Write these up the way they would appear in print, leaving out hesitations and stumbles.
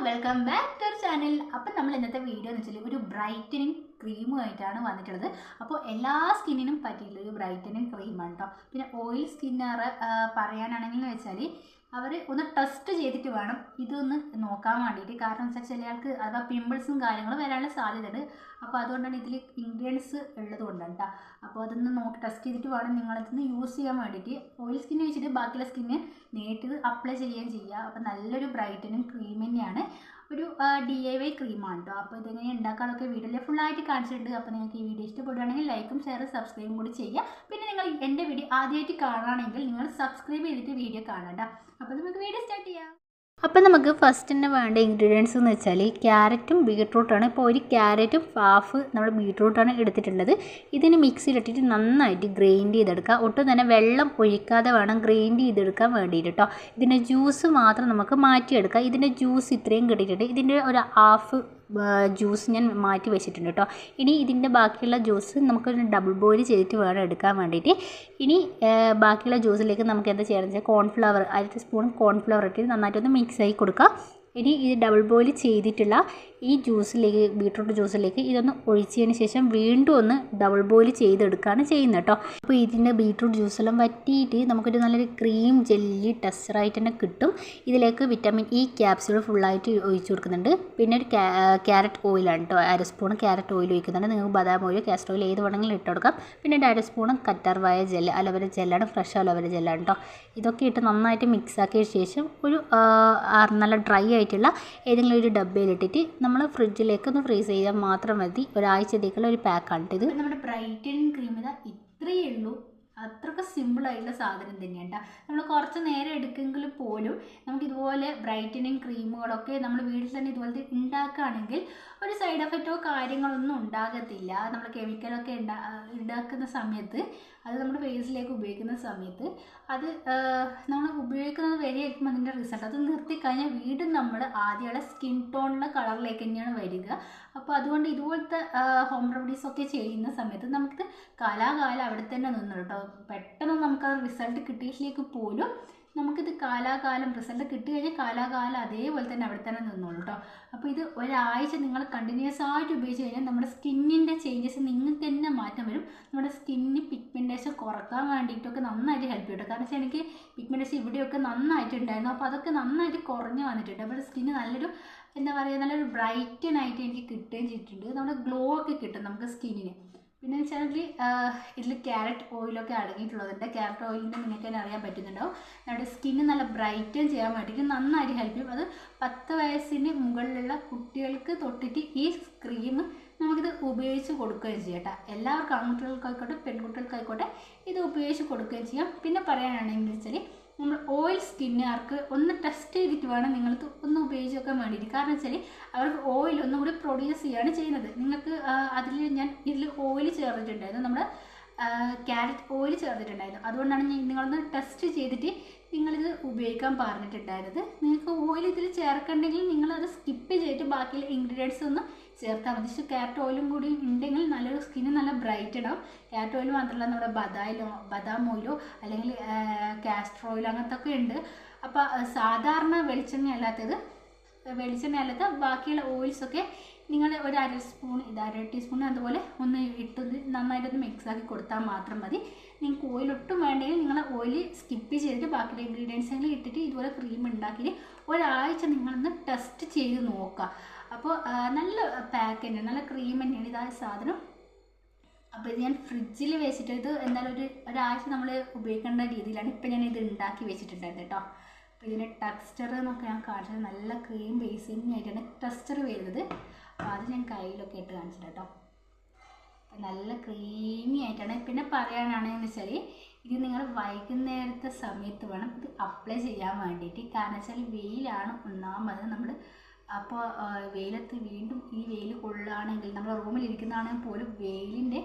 Welcome back to our channel. അപ്പം നമ്മൾ ഇന്നത്തെ വീഡിയോ എന്ന് വെച്ചാൽ ഒരു ബ്രൈറ്റനിങ് ക്രീമുമായിട്ടാണ് വന്നിട്ടുള്ളത്. അപ്പോൾ എല്ലാ സ്കിന്നിനും പറ്റിയിട്ടുള്ള ഒരു ബ്രൈറ്റനിങ് ക്രീമാണ് കേട്ടോ. പിന്നെ ഓയിൽ സ്കിന്നർ പറയാനാണെങ്കിൽ വെച്ചാൽ അവർ ഒന്ന് ടെസ്റ്റ് ചെയ്തിട്ട് വേണം ഇതൊന്ന് നോക്കാൻ വേണ്ടിയിട്ട്. കാരണം വെച്ചാൽ ചില ആൾക്ക് അഥവാ പിമ്പിൾസും കാര്യങ്ങളും വരാനുള്ള സാധ്യതയുണ്ട്. അപ്പോൾ അതുകൊണ്ടാണ് ഇതിൽ ഇൻഗ്രീഡിയൻസ് ഉള്ളത് കൊണ്ടാണ് കേട്ടോ. അപ്പോൾ അതൊന്ന് ടെസ്റ്റ് ചെയ്തിട്ട് വേണം നിങ്ങളിതൊന്ന് യൂസ് ചെയ്യാൻ വേണ്ടിയിട്ട്. ഓയിൽ സ്കിന്ന് വെച്ചിട്ട് ബാക്കിയുള്ള സ്കിന്ന് നേരിട്ട് അപ്ലൈ ചെയ്യുകയും ചെയ്യുക. അപ്പോൾ നല്ലൊരു ബ്രൈറ്റനിങ് ക്രീം തന്നെയാണ്, ഒരു DIY ക്രീമാണ് കേട്ടോ. അപ്പോൾ ഇതെങ്ങനെ ഉണ്ടാക്കാനൊക്കെ വീഡിയോയിൽ ഫുള്ളായിട്ട് കാണിച്ചിട്ടുണ്ട്. അപ്പോൾ നിങ്ങൾക്ക് ഈ വീഡിയോ ഇഷ്ടപ്പെടുകയാണെങ്കിൽ ലൈക്കും ഷെയറും സബ്സ്ക്രൈബും കൂടി ചെയ്യുക. പിന്നെ നിങ്ങൾ എൻ്റെ വീഡിയോ ആദ്യമായിട്ട് കാണുകയാണെങ്കിൽ നിങ്ങൾ സബ്സ്ക്രൈബ് ചെയ്തിട്ട് വീഡിയോ കാണണ്ട. അപ്പോൾ നമുക്ക് വീഡിയോ സ്റ്റാർട്ട് ചെയ്യാം. അപ്പോൾ നമുക്ക് ഫസ്റ്റ് തന്നെ വേണ്ട ഇൻഗ്രീഡിയൻസ് എന്ന് വെച്ചാൽ ക്യാരറ്റും ബീട്രൂട്ടാണ്. ഇപ്പോൾ ഒരു ക്യാരറ്റും ഹാഫ് നമ്മുടെ ബീട്രൂട്ടാണ് എടുത്തിട്ടുള്ളത്. ഇതിന് മിക്സിയിലിട്ടിട്ട് നന്നായിട്ട് ഗ്രൈൻഡ് ചെയ്തെടുക്കുക. ഒട്ടും തന്നെ വെള്ളം ഒഴിക്കാതെ വേണം ഗ്രൈൻഡ് ചെയ്തെടുക്കാൻ വേണ്ടിയിട്ട് കേട്ടോ. ഇതിൻ്റെ ജ്യൂസ് മാത്രം നമുക്ക് മാറ്റിയെടുക്കാം. ഇതിൻ്റെ ജ്യൂസ് ഇത്രയും കിട്ടിയിട്ടുണ്ട്. ഇതിൻ്റെ ഒരു ഹാഫ് ജ്യൂസ് ഞാൻ മാറ്റി വെച്ചിട്ടുണ്ട് കേട്ടോ. ഇനി ഇതിൻ്റെ ബാക്കിയുള്ള ജ്യൂസ് നമുക്കൊരു ഡബിൾ ബോയിൽ ചെയ്തിട്ട് വേണം എടുക്കാൻ വേണ്ടിയിട്ട്. ഇനി ബാക്കിയുള്ള ജ്യൂസിലേക്ക് നമുക്ക് എന്താ ചെയ്യണമെന്ന് വെച്ചാൽ കോൺഫ്ലവർ 1 സ്പൂൺ കോൺഫ്ലവർ ഇട്ട് നന്നായിട്ടൊന്ന് മിക്സ് ആക്കി കൊടുക്കുക. ഇനി ഇത് ഡബിൾ ബോയിൽ ചെയ്തിട്ടുള്ള ഈ ജ്യൂസിലേക്ക്, ബീട്രൂട്ട് ജ്യൂസിലേക്ക് ഇതൊന്ന് ഒഴിച്ചതിന് ശേഷം വീണ്ടും ഒന്ന് ഡബിൾ ബോയിൽ ചെയ്തെടുക്കുകയാണ് ചെയ്യുന്നത് കേട്ടോ. അപ്പോൾ ഇതിൻ്റെ ബീട്രൂട്ട് ജ്യൂസെല്ലാം വറ്റിയിട്ട് നമുക്കൊരു നല്ലൊരു ക്രീം ജെല്ലി ടെക്സ്ചറായിട്ട് തന്നെ കിട്ടും. ഇതിലേക്ക് വിറ്റാമിൻ ഇ ക്യാപ്സ്യൂൾ ഫുള്ളായിട്ട് ഒഴിച്ച് കൊടുക്കുന്നുണ്ട്. പിന്നെ ഒരു ക്യാരറ്റ് ഓയിലാണ് കേട്ടോ. 1 സ്പൂൺ ക്യാരറ്റ് ഓയിൽ ഒഴിക്കുന്നുണ്ട്. നിങ്ങൾക്ക് ബദാം ഓയിൽ, കാസ്റ്റർ ഓയിൽ ഏത് വേണമെങ്കിലും ഇട്ട് കൊടുക്കാം. പിന്നെ 1 സ്പൂൺ കറ്റാർവാഴ ജെല്ല്, അലോവേര ജെല്ലാണ്, ഫ്രഷ് അലോവേര ജെല്ലാണ് കേട്ടോ. ഇതൊക്കെ ഇട്ട് നന്നായിട്ട് മിക്സ് ആക്കിയ ശേഷം ഒരു നല്ല ഡ്രൈ ആയിട്ടുള്ള ഏതെങ്കിലും ഒരു ഡബ്ബയിലിട്ടിട്ട് നമ്മൾ ഫ്രിഡ്ജിലേക്ക് ഒന്ന് ഫ്രീസ് ചെയ്താൽ മാത്രം മതി. ഒരാഴ്ചത്തേക്കുള്ള ഒരു പാക്കാണ് ഇത്. നമ്മുടെ ബ്രൈറ്റനിങ് ക്രീം ഇത്രയേ ഉള്ളൂ. അത്രയ്ക്ക് സിമ്പിളായിട്ടുള്ള സാധനം തന്നെയാണ് കേട്ടോ. നമ്മൾ കുറച്ച് നേരം എടുക്കുമെങ്കിൽ പോലും നമുക്കിതുപോലെ ബ്രൈറ്റനിങ് ക്രീമുകളൊക്കെ നമ്മൾ വീട്ടിൽ തന്നെ ഇതുപോലത്തെ ഉണ്ടാക്കുകയാണെങ്കിൽ ഒരു സൈഡ് എഫക്റ്റോ കാര്യങ്ങളൊന്നും ഉണ്ടാകത്തില്ല. നമ്മൾ കെമിക്കലൊക്കെ ഉണ്ടാക്കുന്ന സമയത്ത് അത് നമ്മുടെ ഫേസിലേക്ക് ഉപയോഗിക്കുന്ന സമയത്ത് അത് നമ്മൾ ഉപയോഗിക്കുന്നത് വരെയായിരിക്കും അതിൻ്റെ റിസൾട്ട്. അത് നിർത്തിക്കഴിഞ്ഞാൽ വീണ്ടും നമ്മൾ ആദ്യമുള്ള സ്കിൻ ടോണിൻ്റെ കളറിലേക്ക് തന്നെയാണ് വരിക. അപ്പോൾ അതുകൊണ്ട് ഇതുപോലത്തെ ഹോം റെമഡീസൊക്കെ ചെയ്യുന്ന സമയത്ത് നമുക്കിത് കാലാകാലം അവിടെ തന്നെ നിന്നു കേട്ടോ. പെട്ടെന്ന് നമുക്കത് റിസൾട്ട് കിട്ടിയിട്ടിലേക്ക് പോലും നമുക്കിത് കാലാകാലം റിസൾട്ട് കിട്ടി കഴിഞ്ഞാൽ കാലാകാലം അതേപോലെ തന്നെ അവിടെ തന്നെ നിന്നോളൂ കേട്ടോ. അപ്പോൾ ഇത് ഒരാഴ്ച നിങ്ങൾ കണ്ടിന്യൂസ് ആയിട്ട് ഉപയോഗിച്ച് കഴിഞ്ഞാൽ നമ്മുടെ സ്കിന്നിൻ്റെ ചേഞ്ചസ് നിങ്ങൾക്ക് തന്നെ മാറ്റം വരും. നമ്മുടെ സ്കിന്നിന് പിഗ്മെൻറ്റേഷൻ കുറക്കാൻ വേണ്ടിയിട്ടൊക്കെ നന്നായിട്ട് ഹെൽപ്പ് ചെയ്യും. കാരണം വെച്ചാൽ എനിക്ക് പിഗ്മെൻറ്റേഷൻ ഇവിടെയൊക്കെ നന്നായിട്ടുണ്ടായിരുന്നു. അപ്പോൾ അതൊക്കെ നന്നായിട്ട് കുറഞ്ഞു വന്നിട്ടുണ്ട്. അപ്പോൾ സ്കിന്ന് നല്ലൊരു എന്താ പറയുക, നല്ലൊരു ബ്രൈറ്റനായിട്ട് എനിക്ക് കിട്ടുകയും ചെയ്തിട്ടുണ്ട്. നമ്മുടെ ഗ്ലോ ഒക്കെ കിട്ടും നമുക്ക് സ്കിന്നിന്. പിന്നെ വെച്ചാൽ ഇതിൽ ക്യാരറ്റ് ഓയിലൊക്കെ അടങ്ങിയിട്ടുള്ളതുണ്ട്. ക്യാരറ്റ് ഓയിലിൻ്റെ നിങ്ങൾക്ക് തന്നെ അറിയാൻ പറ്റുന്നുണ്ടാവും. നമ്മുടെ സ്കിന്ന് നല്ല ബ്രൈറ്റൻ ചെയ്യാൻ വേണ്ടിയിട്ട് നന്നായിട്ട് ഹെൽപ്പ് ചെയ്യും. അത് 10 വയസ്സിന് മുകളിലുള്ള കുട്ടികൾക്ക് തൊട്ടിട്ട് ഈ ക്രീം നമുക്കിത് ഉപയോഗിച്ച് കൊടുക്കുകയും ചെയ്യാം കേട്ടോ. എല്ലാവർക്കും ആൺകുട്ടികൾക്കായിക്കോട്ടെ പെൺകുട്ടികൾക്കായിക്കോട്ടെ ഇത് ഉപയോഗിച്ച് കൊടുക്കുകയും ചെയ്യാം. പിന്നെ പറയാനാണെങ്കിൽ വെച്ചാൽ നമ്മൾ ഓയിൽ സ്കിന്നുകാർക്ക് ഒന്ന് ടെസ്റ്റ് ചെയ്തിട്ട് വേണം നിങ്ങൾക്ക് ഒന്ന് ഉപയോഗിച്ച് വെക്കാൻ വേണ്ടിയിട്ട്. കാരണം വെച്ചാൽ അവർക്ക് ഓയിൽ ഒന്നും കൂടി പ്രൊഡ്യൂസ് ചെയ്യുകയാണ് ചെയ്യുന്നത്. നിങ്ങൾക്ക് ഇതിൽ ഓയിൽ ചേർത്തിട്ടുണ്ടായിരുന്നു, നമ്മുടെ ക്യാരറ്റ് ഓയിൽ ചേർത്തിട്ടുണ്ടായിരുന്നു. അതുകൊണ്ടാണ് നിങ്ങളൊന്ന് ടെസ്റ്റ് ചെയ്തിട്ട് നിങ്ങളിത് ഉപയോഗിക്കാൻ പറഞ്ഞിട്ടുണ്ടായിരുന്നത്. നിങ്ങൾക്ക് ഓയിൽ ഇതിൽ ചേർക്കണമെങ്കിൽ നിങ്ങളത് സ്കിപ്പ് ചെയ്തിട്ട് ബാക്കിയുള്ള ഇൻഗ്രീഡിയൻസ് ഒന്ന് ചേർത്താൽ മതി. പക്ഷേ ക്യാരറ്റ് ഓയിലും കൂടി ഉണ്ടെങ്കിൽ നല്ലൊരു സ്കിന്ന് നല്ല ബ്രൈറ്റ് ഉണ്ടാവും. ക്യാരറ്റ് ഓയിൽ മാത്രമല്ല, നമ്മുടെ ബദാം ഓയിലോ അല്ലെങ്കിൽ കാസ്റ്റർ ഓയിലോ അങ്ങനത്തെ ഒക്കെ ഉണ്ട്. അപ്പോൾ സാധാരണ വെളിച്ചെണ്ണ അല്ലാത്ത ബാക്കിയുള്ള ഓയിൽസൊക്കെ നിങ്ങൾ ഒരു 1/2 സ്പൂൺ, 1/2 ടീസ്പൂൺ അതുപോലെ ഒന്ന് ഇട്ടത് നന്നായിട്ടൊന്ന് മിക്സാക്കി കൊടുത്താൽ മാത്രം മതി. നിങ്ങൾക്ക് ഓയിൽ ഒട്ടും വേണ്ടെങ്കിൽ നിങ്ങൾ ഓയിൽ സ്കിപ്പ് ചെയ്തിട്ട് ബാക്കിയുള്ള ഇൻഗ്രീഡിയൻസുകൾ ഇട്ടിട്ട് ഇതുപോലെ ക്രീം ഉണ്ടാക്കിയിട്ട് ഒരാഴ്ച നിങ്ങളൊന്ന് ടെസ്റ്റ് ചെയ്ത് നോക്കുക. അപ്പോൾ നല്ല പാക്ക് തന്നെയാണ്, നല്ല ക്രീം തന്നെയാണ് ഇതാ സാധനം. അപ്പോൾ ഇത് ഞാൻ ഫ്രിഡ്ജിൽ വെച്ചിട്ട് ഇത് എന്തായാലും ഒരാഴ്ച നമ്മൾ ഉപയോഗിക്കേണ്ട രീതിയിലാണ് ഇപ്പോൾ ഞാൻ ഇത് ഉണ്ടാക്കി വെച്ചിട്ടുണ്ടായിരുന്നു കേട്ടോ. അപ്പോൾ ഇതിൻ്റെ ടെക്സ്ചർ എന്നൊക്കെ ഞാൻ കാണിച്ചത് നല്ല ക്രീം ബേസിങ് ആയിട്ടാണ് ടെക്സ്ചർ വരുന്നത്. അപ്പോൾ അത് ഞാൻ കയ്യിലൊക്കെ ഇട്ട് കാണിച്ചിട്ട് കേട്ടോ. അപ്പോൾ നല്ല ക്രീമി ആയിട്ടാണ്. പിന്നെ പറയാനാണെന്ന് വെച്ചാൽ ഇത് നിങ്ങൾ വൈകുന്നേരത്തെ സമയത്ത് വേണം ഇത് അപ്ലൈ ചെയ്യാൻ വേണ്ടിയിട്ട്. കാരണം വെച്ചാൽ വെയിലാണ് ഒന്നാമത് നമ്മൾ. അപ്പോൾ വെയിലത്ത് വീണ്ടും ഈ വെയിൽ കൊള്ളുകയാണെങ്കിൽ നമ്മൾ റൂമിലിരിക്കുന്നതാണെങ്കിൽ പോലും വെയിലിൻ്റെ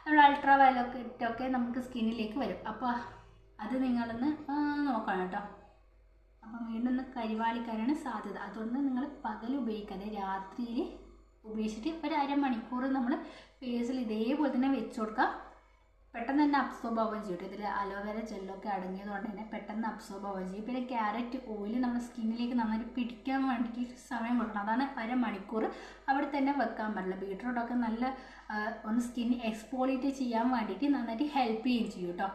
നമ്മൾ അൾട്രാ വയലറ്റൊക്കെ നമുക്ക് സ്കിന്നിലേക്ക് വരും. അപ്പോൾ അത് നിങ്ങളൊന്ന് നോക്കണം കേട്ടോ. അപ്പം വീണ്ടും ഒന്ന് കരിവാളിക്കാനാണ് സാധ്യത. അതുകൊണ്ട് നിങ്ങൾ പകൽ ഉപയോഗിക്കാതെ രാത്രിയിൽ ഉപയോഗിച്ചിട്ട് ഒരു 1/2 മണിക്കൂർ നമ്മൾ ഫേസിൽ ഇതേപോലെ തന്നെ വെച്ച് കൊടുക്കുക. പെട്ടെന്ന് തന്നെ അബ്സോർബ് ആവുകയും ചെയ്യും. ഇതിൽ അലോവേര ജെല്ലൊക്കെ അടങ്ങിയതുകൊണ്ട് തന്നെ പെട്ടെന്ന് അബ്സോർബ് ആവുകയും ചെയ്യും. പിന്നെ ക്യാരറ്റ് ഓയിൽ നമ്മുടെ സ്കിന്നിലേക്ക് നന്നായിട്ട് പിടിക്കാൻ വേണ്ടിയിട്ട് സമയം കൊടുക്കണം. അതാണ് അരമണിക്കൂർ അവിടെ തന്നെ വെക്കാൻ പാടില്ല. ബീട്രൂട്ടൊക്കെ നല്ല ഒന്ന് സ്കിൻ എക്സ്പോളിയേറ്റ് ചെയ്യാൻ വേണ്ടിയിട്ട് നന്നായിട്ട് ഹെൽപ്പ് ചെയ്യുകയും ചെയ്യും കേട്ടോ.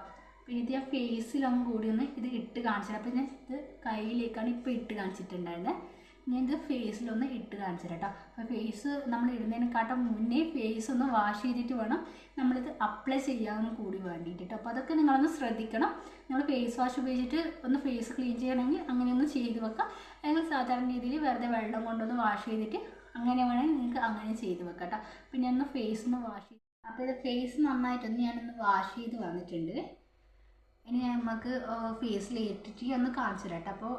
പിന്നെ ഇത് ഞാൻ ഫേസിലൊന്നും കൂടി ഒന്ന് ഇത് ഇട്ട് കാണിച്ചിട്ട്, അപ്പോൾ ഞാൻ ഇത് കയ്യിലേക്കാണ് ഇപ്പോൾ ഇട്ട് കാണിച്ചിട്ടുണ്ടായിരുന്നത്. ഞാൻ ഇത് ഫേസിലൊന്ന് ഇട്ട് കാണിച്ചു കേട്ടോ. അപ്പോൾ ഫേസ് നമ്മൾ ഇടുന്നതിനെക്കാട്ടും മുന്നേ ഫേസ് ഒന്ന് വാഷ് ചെയ്തിട്ട് വേണം നമ്മളിത് അപ്ലൈ ചെയ്യാനും കൂടി വേണ്ടിയിട്ട്. അപ്പോൾ അതൊക്കെ നിങ്ങളൊന്ന് ശ്രദ്ധിക്കണം. നിങ്ങൾ ഫേസ് വാഷ് ഉപയോഗിച്ചിട്ട് ഒന്ന് ഫേസ് ക്ലീൻ ചെയ്യണമെങ്കിൽ അങ്ങനെയൊന്ന് ചെയ്ത് വെക്കാം. അല്ലെങ്കിൽ സാധാരണ രീതിയിൽ വെറുതെ വെള്ളം കൊണ്ടൊന്ന് വാഷ് ചെയ്തിട്ട് അങ്ങനെ വേണമെങ്കിൽ നിങ്ങൾക്ക് അങ്ങനെ ചെയ്ത് വെക്കാം കേട്ടോ. പിന്നെ ഒന്ന് ഫേസ് ഒന്ന് വാഷ് ചെയ്ത്, അപ്പോൾ ഇത് ഫേസ് നന്നായിട്ടൊന്ന് ഞാനൊന്ന് വാഷ് ചെയ്ത് വന്നിട്ടുണ്ട്. ഇനി നമുക്ക് ഫേസിൽ ഇട്ടിട്ട് ഒന്ന് കാണിച്ചു തരാം കേട്ടോ. അപ്പോൾ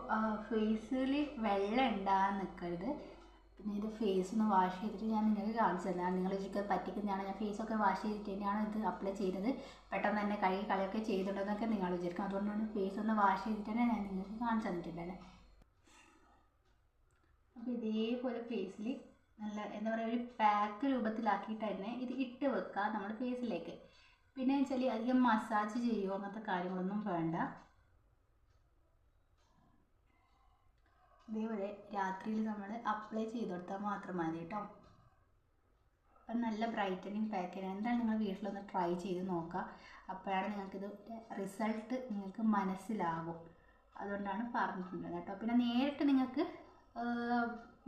ഫേസിൽ വെള്ളം ഉണ്ടാകാൻ നിൽക്കരുത്. പിന്നെ ഇത് ഫേസ് ഒന്ന് വാഷ് ചെയ്തിട്ട് ഞാൻ നിങ്ങൾക്ക് കാണിച്ചു തരാം. നിങ്ങൾ ഇതൊക്കെ പറ്റിക്കുന്നതാണ്. ഞാൻ ഫേസൊക്കെ വാഷ് ചെയ്തിട്ട് തന്നെയാണ് ഇത് അപ്ലൈ ചെയ്തത്. പെട്ടെന്ന് തന്നെ കഴുകി കളിയൊക്കെ ചെയ്തിട്ടുണ്ടെന്നൊക്കെ നിങ്ങൾ വിചാരിക്കും. അതുകൊണ്ടാണ് ഫേസ് ഒന്ന് വാഷ് ചെയ്തിട്ട് തന്നെ ഞാൻ നിങ്ങൾക്ക് കാണിച്ചു തന്നിട്ടുണ്ടല്ലേ. അപ്പോൾ ഇതേപോലെ ഫേസിൽ നല്ല എന്താ പറയുക ഒരു പാക്ക് രൂപത്തിലാക്കിയിട്ട് തന്നെ ഇത് ഇട്ട് വെക്കുക നമ്മുടെ ഫേസിലേക്ക്. പിന്നെ വെച്ചാൽ അധികം മസാജ് ചെയ്യുമോ അങ്ങനത്തെ കാര്യങ്ങളൊന്നും വേണ്ട. ഇതേപോലെ രാത്രിയിൽ നമ്മൾ അപ്ലൈ ചെയ്ത് കൊടുത്താൽ മാത്രം മതി കേട്ടോ. അപ്പം നല്ല ബ്രൈറ്റനിങ് പാക്കാണ്. എന്തായാലും നിങ്ങൾ വീട്ടിലൊന്ന് ട്രൈ ചെയ്ത് നോക്കുക. അപ്പോഴാണ് നിങ്ങൾക്കിത് റിസൾട്ട് നിങ്ങൾക്ക് മനസ്സിലാകും. അതുകൊണ്ടാണ് പറഞ്ഞിട്ടുള്ളത് കേട്ടോ. പിന്നെ നേരിട്ട് നിങ്ങൾക്ക്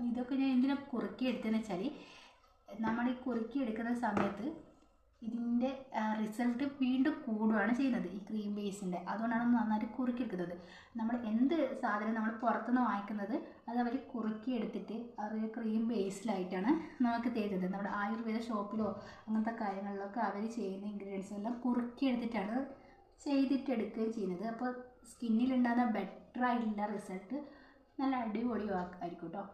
ഇതൊക്കെ ഞാൻ എന്തിനാണ് കുറുക്കിയെടുത്തതെന്ന് വെച്ചാൽ, നമ്മൾ ഈ കുറുക്കിയെടുക്കുന്ന സമയത്ത് ഇതിൻ്റെ റിസൾട്ട് വീണ്ടും കൂടുകയാണ് ചെയ്യുന്നത് ഈ ക്രീം ബേസിൻ്റെ. അതുകൊണ്ടാണ് നന്നായിട്ട് കുറുക്കിയെടുക്കുന്നത്. നമ്മൾ എന്ത് സാധനം നമ്മൾ പുറത്തുനിന്ന് വാങ്ങിക്കുന്നത് അത് അവർ കുറുക്കിയെടുത്തിട്ട് അത് ക്രീം ബേസിലായിട്ടാണ് നമുക്ക് തരുന്നത്. നമ്മുടെ ആയുർവേദ ഷോപ്പിലോ അങ്ങനത്തെ കാര്യങ്ങളിലൊക്കെ അവർ ചെയ്യുന്ന ഇൻഗ്രീഡിയൻസ് എല്ലാം കുറുക്കിയെടുത്തിട്ടാണ് ചെയ്തിട്ടെടുക്കുകയും ചെയ്യുന്നത്. അപ്പോൾ സ്കിന്നിലുണ്ടാകുന്ന ബെറ്റർ ആയിട്ടുള്ള റിസൾട്ട് നല്ല അടിപൊളി ആയിരിക്കും കേട്ടോ.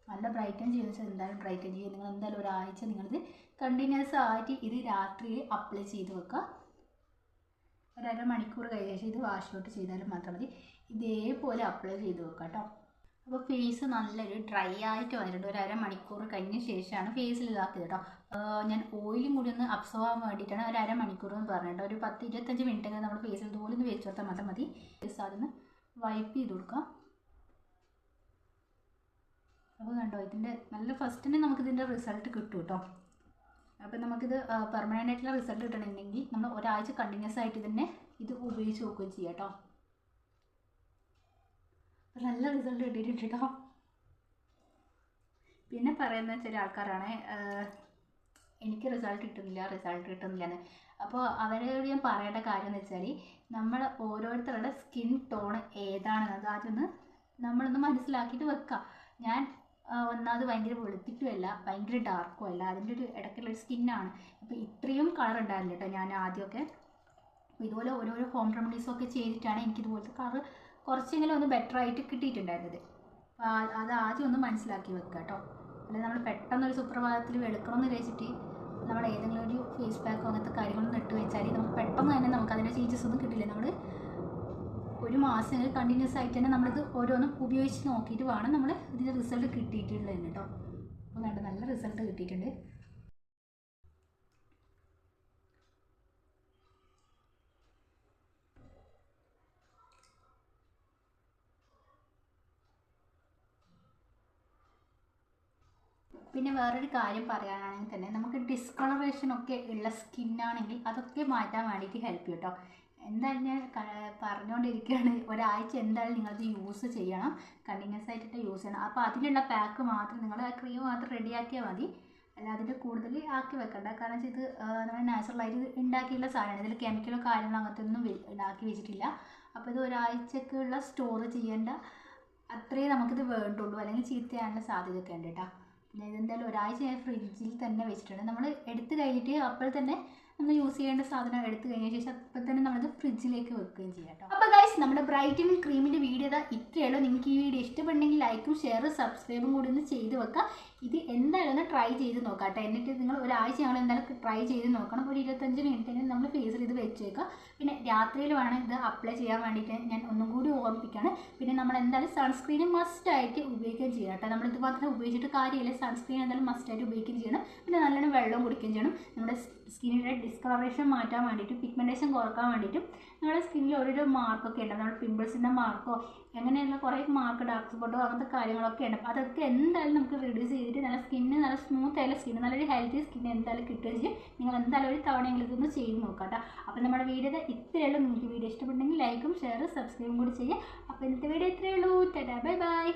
നല്ല ബ്രൈറ്റൻ ചെയ്യുന്ന വെച്ചാൽ എന്തായാലും ബ്രൈറ്റൻ ചെയ്യും. നിങ്ങൾ എന്തായാലും ഒരാഴ്ച നിങ്ങളിത് കണ്ടിന്യൂസ് ആയിട്ട് ഇത് രാത്രിയിൽ അപ്ലൈ ചെയ്ത് വെക്കുക. ഒരമണിക്കൂർ കഴിഞ്ഞ ശേഷം ഇത് വാഷ് ഔട്ട് ചെയ്താലും മാത്രം മതി. ഇതേപോലെ അപ്ലൈ ചെയ്ത് വെക്കുക കേട്ടോ. അപ്പോൾ ഫേസ് നല്ലൊരു ഡ്രൈ ആയിട്ട് വന്നിട്ടുണ്ട്. ഒരു അരമണിക്കൂർ കഴിഞ്ഞ ശേഷമാണ് ഫേസിൽ ഇതാക്കിയത് കേട്ടോ. ഞാൻ ഓയിലും കൂടി ഒന്ന് അബ്സോർവ് ആവാൻ വേണ്ടിയിട്ടാണ് ഒരു അരമണിക്കൂർ എന്ന് പറഞ്ഞിട്ട്. ഒരു 10-25 മിനിറ്റ് നമ്മൾ ഫേസിൽ ഇതുപോലെ ഒന്ന് വെച്ച് കൊടുത്താൽ മാത്രം മതി. ഫേസ് അതൊന്ന് വൈപ്പ് ചെയ്ത് കൊടുക്കാം. അപ്പോൾ കണ്ടോ ഇതിൻ്റെ നല്ല ഫസ്റ്റ് തന്നെ നമുക്കിതിൻ്റെ റിസൾട്ട് കിട്ടും കേട്ടോ. അപ്പോൾ നമുക്കിത് പെർമനൻ്റ് ആയിട്ടുള്ള റിസൾട്ട് കിട്ടണമെങ്കിൽ നമ്മൾ ഒരാഴ്ച കണ്ടിന്യൂസ് ആയിട്ട് തന്നെ ഇത് ഉപയോഗിച്ച് നോക്കുകയും ചെയ്യാം കേട്ടോ. നല്ല റിസൾട്ട് കിട്ടിയിട്ടുണ്ട് കേട്ടോ. പിന്നെ പറയുന്ന ചില ആൾക്കാരാണ് എനിക്ക് റിസൾട്ട് കിട്ടുന്നില്ല എന്ന്. അപ്പോൾ അവരോട് ഞാൻ പറയേണ്ട കാര്യം എന്ന് വെച്ചാൽ, നമ്മൾ ഓരോരുത്തരുടെ സ്കിൻ ടോൺ ഏതാണെന്നത് ആദ്യമൊന്ന് നമ്മളൊന്ന് മനസ്സിലാക്കിയിട്ട് വെക്കുക. ഞാൻ ഒന്നാമത് ഭയങ്കര വെളുത്തിട്ടുമല്ല ഭയങ്കര ഡാർക്കും അല്ല, അതിൻ്റെ ഒരു ഇടയ്ക്കുള്ളൊരു സ്കിന്നാണ്. അപ്പോൾ ഇത്രയും കളർ ഉണ്ടായിരുന്നില്ല കേട്ടോ ഞാൻ ആദ്യമൊക്കെ. അപ്പോൾ ഇതുപോലെ ഓരോരോ ഹോം റെമഡീസൊക്കെ ചെയ്തിട്ടാണ് എനിക്കിതുപോലത്തെ കളർ കുറച്ചെങ്കിലും ഒന്ന് ബെറ്റർ ആയിട്ട് കിട്ടിയിട്ടുണ്ടായിരുന്നത്. അപ്പോൾ അത് ആദ്യം ഒന്ന് മനസ്സിലാക്കി വെക്കുക കേട്ടോ. അല്ലെങ്കിൽ നമ്മൾ പെട്ടെന്നൊരു സുപ്രഭാതത്തിൽ വെളുക്കണമെന്ന് വിചാരിച്ചിട്ട് നമ്മൾ ഏതെങ്കിലും ഒരു ഫേസ് പാക്കോ അങ്ങനത്തെ കാര്യങ്ങളൊന്നും ഇട്ട് വെച്ചാൽ നമുക്ക് പെട്ടെന്ന് തന്നെ നമുക്കതിൻ്റെ ചേഞ്ചസ് ഒന്നും കിട്ടില്ല. നമ്മൾ ഒരു മാസം കണ്ടിന്യൂസ് ആയിട്ട് തന്നെ നമ്മളിത് ഓരോന്നും ഉപയോഗിച്ച് നോക്കിയിട്ട് വേണം നമ്മൾ ഇതിൻ്റെ റിസൾട്ട് കിട്ടിയിട്ടുള്ളത് കേട്ടോ. അപ്പോൾ കണ്ട് നല്ല റിസൾട്ട് കിട്ടിയിട്ടുണ്ട്. പിന്നെ വേറൊരു കാര്യം പറയാനാണെങ്കിൽ തന്നെ നമുക്ക് ഡിസ്കളറേഷൻ ഒക്കെ ഉള്ള സ്കിന്നാണെങ്കിൽ അതൊക്കെ മാറ്റാൻ വേണ്ടിയിട്ട് ഹെൽപ്പ് ചെയ്യും കേട്ടോ. എന്തായാലും ഞാൻ പറഞ്ഞുകൊണ്ടിരിക്കുകയാണ്, ഒരാഴ്ച എന്തായാലും നിങ്ങളത് യൂസ് ചെയ്യണം, കണ്ടിന്യൂസ് ആയിട്ട് യൂസ് ചെയ്യണം. അപ്പോൾ അതിലുള്ള പാക്ക് മാത്രം നിങ്ങൾ ആ ക്രീം മാത്രം റെഡിയാക്കിയാൽ മതി. അല്ല അതിൻ്റെ കൂടുതൽ ആക്കി വെക്കണ്ട. കാരണം ഇത് നമ്മൾ നാച്ചുറലായിട്ട് ഉണ്ടാക്കിയുള്ള സാധനമാണ്. ഇതിൽ കെമിക്കലോ കാര്യങ്ങളോ അങ്ങനത്തെ ഒന്നും ഉണ്ടാക്കി വെച്ചിട്ടില്ല. അപ്പോൾ ഇത് ഒരാഴ്ചക്കുള്ള സ്റ്റോർ ചെയ്യേണ്ട അത്രയും നമുക്കിത് വേണ്ടുള്ളൂ, അല്ലെങ്കിൽ ചീത്തയാനുള്ള സാധ്യതയൊക്കെ ഉണ്ട് കേട്ടോ. പിന്നെ ഇതെന്തായാലും ഒരാഴ്ച ഞാൻ ഫ്രിഡ്ജിൽ തന്നെ വെച്ചിട്ടുണ്ട്. നമ്മൾ എടുത്ത് കഴിഞ്ഞിട്ട് അപ്പോൾ തന്നെ നമ്മൾ യൂസ് ചെയ്യേണ്ട സാധനം എടുത്തു കഴിഞ്ഞ ശേഷം അപ്പോൾ തന്നെ നമ്മളത് ഫ്രിഡ്ജിലേക്ക് വെക്കുകയും ചെയ്യാം കേട്ടോ. അപ്പോൾ ഗൈസ് നമ്മുടെ ബ്രൈറ്റനിങ് ക്രീമിൻ്റെ വീഡിയോ ഇത്രയേ ഉള്ളൂ. നിങ്ങൾക്ക് ഈ വീഡിയോ ഇഷ്ടപ്പെട്ടെങ്കിൽ ലൈക്കും ഷെയറും സബ്സ്ക്രൈബും കൂടി ഒന്ന് ചെയ്ത് വെക്കുക. ഇത് എന്തായാലും ഒന്ന് ട്രൈ ചെയ്ത് നോക്കാം കേട്ടോ. എന്നിട്ട് നിങ്ങൾ ഒരാഴ്ച ഞങ്ങൾ എന്തായാലും ട്രൈ ചെയ്ത് നോക്കണം. ഒരു 25 മിനിറ്റിന് നമ്മൾ ഫേസിൽ ഇത് വെച്ച് വെക്കുക. പിന്നെ രാത്രിയിൽ വേണം ഇത് അപ്ലൈ ചെയ്യാൻ വേണ്ടിയിട്ട് ഞാൻ ഒന്നും കൂടി ഓർമ്മിപ്പിക്കുകയാണ്. പിന്നെ നമ്മൾ എന്തായാലും സൺസ്ക്രീൻ മസ്റ്റായിട്ട് ഉപയോഗിക്കുകയും ചെയ്യണം കേട്ടോ. നമ്മളിത് മാത്രം ഉപയോഗിച്ചിട്ട് കാര്യമില്ല, സൺസ്ക്രീൻ എന്തായാലും മസ്റ്റായിട്ട് ഉപയോഗിക്കുകയും ചെയ്യണം. പിന്നെ നല്ലോണം വെള്ളം കുടിക്കുകയും ചെയ്യണം. നമ്മുടെ സ്കിന്നിൻ്റെ ഡിസ്കളറേഷൻ മാറ്റാൻ വേണ്ടിയിട്ടും പിഗ്മെൻറ്റേഷൻ കുറക്കാൻ വേണ്ടിയിട്ടും നമ്മുടെ സ്കിന്നിൽ ഓരോരോ മാർക്കൊക്കെ ഉണ്ട്. നമ്മുടെ പിമ്പിൾസിൻ്റെ മാർക്കോ അങ്ങനെയുള്ള കുറേ മാർക്ക്, ഡാർക്ക് സ്പോട്ടോ അങ്ങനത്തെ കാര്യങ്ങളൊക്കെ ഉണ്ട്. അപ്പോൾ അതൊക്കെ എന്തായാലും നമുക്ക് റിഡ്യൂസ് ചെയ്തിട്ട് നല്ല സ്കിന്ന് നല്ല സ്മൂത്ത് ആയുള്ള സ്കിന്ന്, നല്ലൊരു ഹെൽത്തി സ്കിന്ന് എന്തായാലും കിട്ടുകയും ചെയ്യും. നിങ്ങൾ എന്തായാലും ഒരു തവണയെങ്കിലും ഇതൊന്ന് ചെയ്ത് നോക്കാം കേട്ടോ. അപ്പോൾ നമ്മുടെ വീഡിയോ ഇത്രയുള്ളൂ. നിങ്ങൾക്ക് വീഡിയോ ഇഷ്ടപ്പെട്ടെങ്കിൽ ലൈക്കും ഷെയറും സബ്സ്ക്രൈബും കൂടി ചെയ്യുക. അപ്പോൾ ഇന്നത്തെ വീഡിയോ ഇത്രയേ ഉള്ളൂ. Tata bye bye.